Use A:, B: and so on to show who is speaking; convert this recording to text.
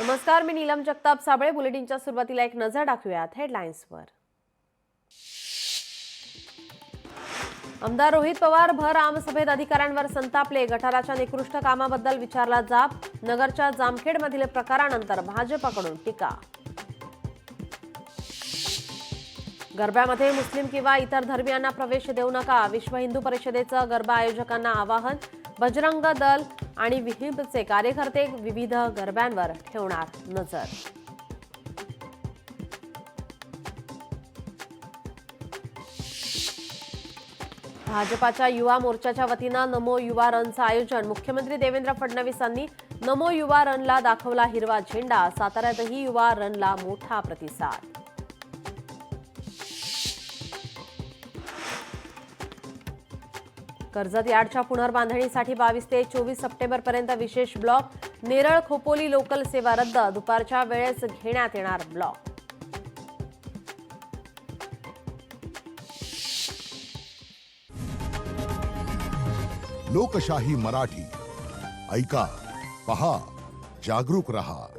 A: नमस्कार, मी नीलम जगताप साबळे. बुलेटिनच्या सुरुवातीला एक नजर टाकूयात हेडलाईन्सवर. आमदार रोहित पवार भर आमसभेत अधिकाऱ्यांवर संतापले. गटाराच्या निकृष्ट कामाबद्दल विचारला जाब. नगरच्या जामखेडमधील प्रकारानंतर भाजपकडून टीका. गरब्यामध्ये मुस्लिम किंवा इतर धर्मियांना प्रवेश देऊ नका. विश्व हिंदू परिषदेचं गरबा आयोजकांना आवाहन. बजरंग दल आणि विहिंपचे कार्यकर्ते विविध गरब्यांवर ठेवणार नजर. भाजपाच्या युवा मोर्चाच्या वतीनं नमो युवा रनचं आयोजन. मुख्यमंत्री देवेंद्र फडणवीसांनी नमो युवा रनला दाखवला हिरवा झेंडा. साताऱ्यातही युवा रनला मोठा प्रतिसाद. कर्जत यार्डच्या पुनर्बांधणीसाठी 22 ते 24 सप्टेंबरपर्यंत विशेष ब्लॉक. नेरळ खोपोली लोकल सेवा रद्द. दुपारच्या वेळेस घेण्यात येणार ब्लॉक.
B: लोकशाही मराठी ऐका, पहा, जागरूक रहा.